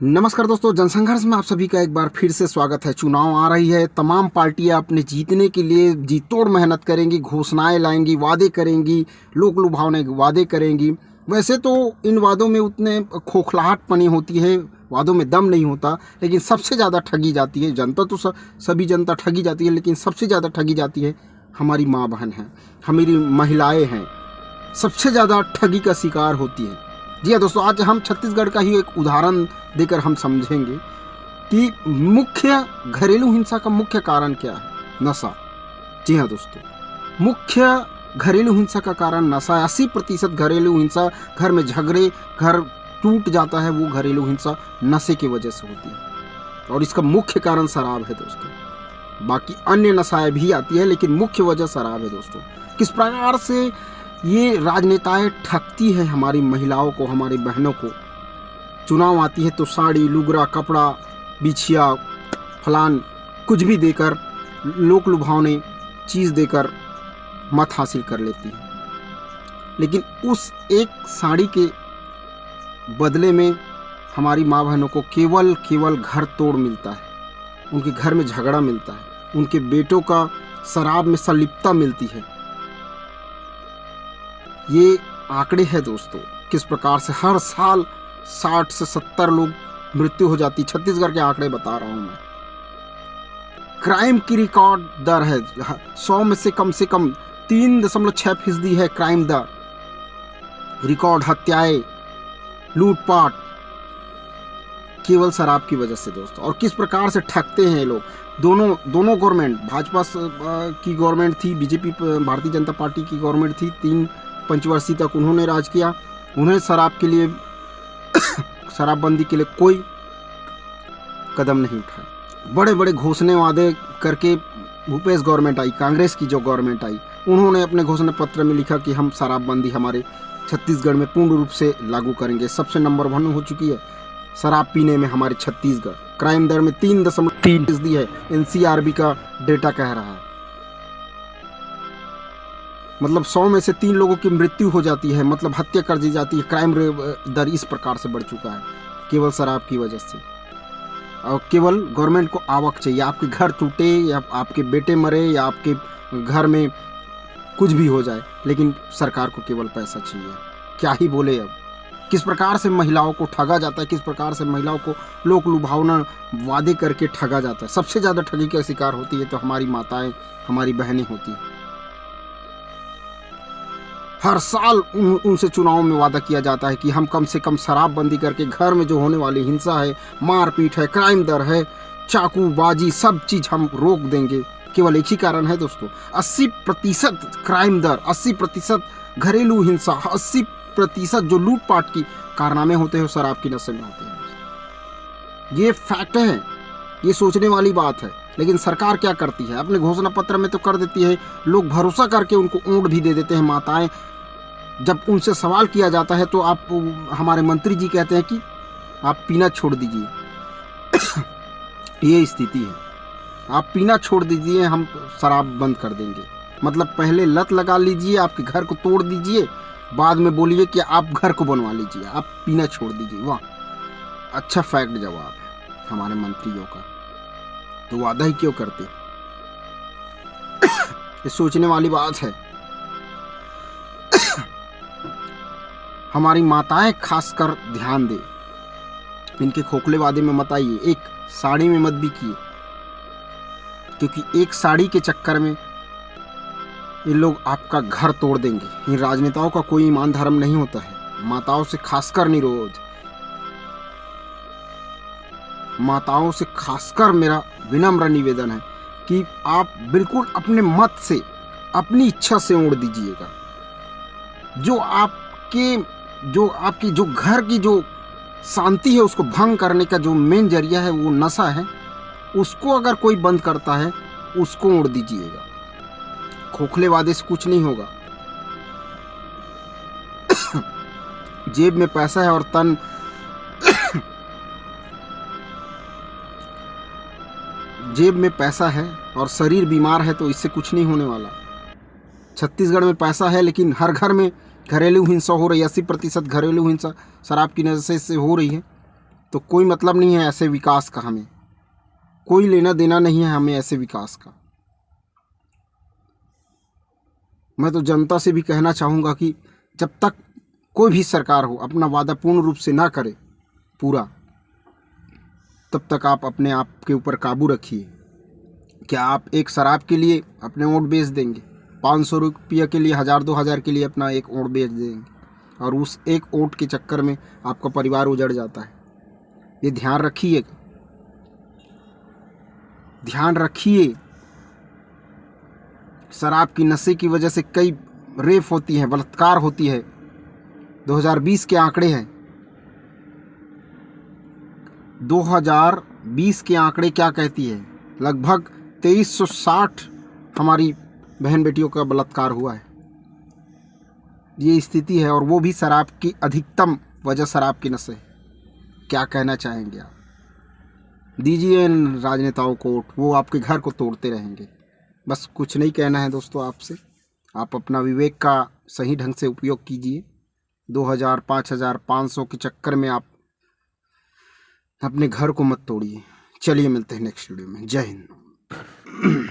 नमस्कार दोस्तों, जनसंघर्ष में आप सभी का एक बार फिर से स्वागत है। चुनाव आ रही है, तमाम पार्टियां अपने जीतने के लिए जी तोड़ मेहनत करेंगी, घोषणाएं लाएंगी, वादे करेंगी, लोक लुभावने वादे करेंगी। वैसे तो इन वादों में उतने खोखलाहट पनी होती है, वादों में दम नहीं होता, लेकिन सबसे ज़्यादा ठगी जाती है जनता। तो सभी जनता ठगी जाती है, लेकिन सबसे ज़्यादा ठगी जाती है हमारी माँ बहन हैं, हमारी महिलाएँ हैं, सबसे ज़्यादा ठगी का शिकार होती है। जी हाँ दोस्तों, आज हम छत्तीसगढ़ का ही एक उदाहरण देकर हम समझेंगे कि मुख्य घरेलू हिंसा का मुख्य कारण क्या है। नशा। जी हाँ दोस्तों, मुख्य घरेलू हिंसा का कारण नशा है। 80% घरेलू हिंसा, घर में झगड़े, घर टूट जाता है, वो घरेलू हिंसा नशे की वजह से होती है। और इसका मुख्य कारण शराब है दोस्तों। बाकी अन्य नशाएं भी आती है, लेकिन मुख्य वजह शराब है दोस्तों। किस प्रकार से ये राजनेताएं ठगती है हमारी महिलाओं को, हमारी बहनों को। चुनाव आती है तो साड़ी, लुगरा, कपड़ा, बिछिया, फलान कुछ भी देकर, लोक लुभावने चीज़ देकर मत हासिल कर लेती है। लेकिन उस एक साड़ी के बदले में हमारी माँ बहनों को केवल घर तोड़ मिलता है, उनके घर में झगड़ा मिलता है, उनके बेटों का शराब में संलिप्तता मिलती है। ये आंकड़े हैं दोस्तों, किस प्रकार से हर साल 60 से 70 लोग मृत्यु हो जाती। छत्तीसगढ़ के आंकड़े बता रहा हूं मैं। क्राइम की रिकॉर्ड दर है 100 में से कम 3.6% है क्राइम दर। रिकॉर्ड हत्याएं, लूटपाट, केवल शराब की वजह से दोस्तों। और किस प्रकार से ठगते हैं लोग। दोनों गवर्नमेंट, भाजपा की गवर्नमेंट थी, बीजेपी भारतीय जनता पार्टी की गवर्नमेंट थी, 3 पंचवर्षीय तक उन्होंने राज किया। उन्हें शराब के लिए शराबबंदी के लिए कोई कदम नहीं उठाया। बड़े बड़े घोषणे वादे करके भूपेश गवर्नमेंट आई, कांग्रेस की जो गवर्नमेंट आई, उन्होंने अपने घोषणा पत्र में लिखा कि हम शराबबंदी हमारे छत्तीसगढ़ में पूर्ण रूप से लागू करेंगे। सबसे नंबर 1 हो चुकी है शराब पीने में हमारे छत्तीसगढ़। क्राइम दर में 3.3% है, एनसीआरबी का डेटा कह रहा है। मतलब 100 में से 3 लोगों की मृत्यु हो जाती है, मतलब हत्या कर दी जाती है। क्राइम दर इस प्रकार से बढ़ चुका है केवल शराब की वजह से। और केवल गवर्नमेंट को आवक चाहिए, आपके घर टूटे या आपके बेटे मरे या आपके घर में कुछ भी हो जाए, लेकिन सरकार को केवल पैसा चाहिए। क्या ही बोले अब। किस प्रकार से महिलाओं को ठगा जाता है, किस प्रकार से महिलाओं को लोक लुभावना वादे करके ठगा जाता है। सबसे ज़्यादा ठगी का शिकार होती है तो हमारी माताएं, हमारी बहनें होती हैं। हर साल उनसे चुनाव में वादा किया जाता है कि हम कम से कम शराबबंदी करके घर में जो होने वाली हिंसा है, मारपीट है, क्राइम दर है, चाकूबाजी, सब चीज़ हम रोक देंगे। केवल एक ही कारण है दोस्तों, 80% क्राइम दर, 80% घरेलू हिंसा, 80% जो लूटपाट की कारनामे होते हैं शराब की नशे में होते हैं। ये फैक्ट है, ये सोचने वाली बात है। लेकिन सरकार क्या करती है, अपने घोषणा पत्र में तो कर देती है, लोग भरोसा करके उनको ऊँट भी दे देते हैं। माताएं, जब उनसे सवाल किया जाता है तो आप, हमारे मंत्री जी कहते हैं कि आप पीना छोड़ दीजिए। ये स्थिति है, आप पीना छोड़ दीजिए, हम शराब बंद कर देंगे। मतलब पहले लत लगा लीजिए, आपके घर को तोड़ दीजिए, बाद में बोलिए कि आप घर को बनवा लीजिए, आप पीना छोड़ दीजिए। वाह, अच्छा फैक्ट जवाब है हमारे मंत्रियों का। तो वादा ही क्यों करते। ये सोचने वाली बात है। हमारी माताएं खासकर ध्यान दे, इनके खोखले वादे में मत आइए, एक साड़ी में मत बिकिए, क्योंकि एक साड़ी के चक्कर में ये लोग आपका घर तोड़ देंगे। इन राजनेताओं का कोई ईमान धर्म नहीं होता है। माताओं से खासकर निरोध, माताओं से खासकर मेरा विनम्र निवेदन है कि आप बिल्कुल अपने मत से, अपनी इच्छा से ओढ़ दीजिएगा। जो आपकी जो घर की जो शांति है उसको भंग करने का जो मेन जरिया है वो नशा है, उसको अगर कोई बंद करता है उसको ओढ़ दीजिएगा। खोखले वादे से कुछ नहीं होगा। जेब में पैसा है और तन जेब में पैसा है और शरीर बीमार है तो इससे कुछ नहीं होने वाला। छत्तीसगढ़ में पैसा है लेकिन हर घर में घरेलू हिंसा हो रही है। 80% घरेलू हिंसा शराब की नशे से हो रही है। तो कोई मतलब नहीं है ऐसे विकास का, हमें कोई लेना देना नहीं है हमें ऐसे विकास का। मैं तो जनता से भी कहना चाहूँगा कि जब तक कोई भी सरकार हो अपना वादा पूर्ण रूप से ना करे पूरा, तब तक आप अपने आप के ऊपर काबू रखिए। क्या आप एक शराब के लिए अपने वोट बेच देंगे? 500 रुपये के लिए, 1000-2000 के लिए अपना एक वोट बेच देंगे, और उस एक वोट के चक्कर में आपका परिवार उजड़ जाता है। ये ध्यान रखिए, ध्यान रखिए। शराब की नशे की वजह से कई रेप होती हैं, बलात्कार होती है। 2020 के आंकड़े हैं, 2020 के आंकड़े क्या कहती है? लगभग 2360 हमारी बहन बेटियों का बलात्कार हुआ है। ये स्थिति है, और वो भी शराब की अधिकतम वजह शराब की नशे। क्या कहना चाहेंगे आप? दीजिए इन राजनेताओं को वोट, वो आपके घर को तोड़ते रहेंगे। बस कुछ नहीं कहना है दोस्तों आपसे। आप अपना विवेक का सही ढंग से उपयोग कीजिए। 2000, 5000, 500 के चक्कर में आप अपने घर को मत तोड़िए। चलिए मिलते हैं नेक्स्ट वीडियो में। जय हिंद।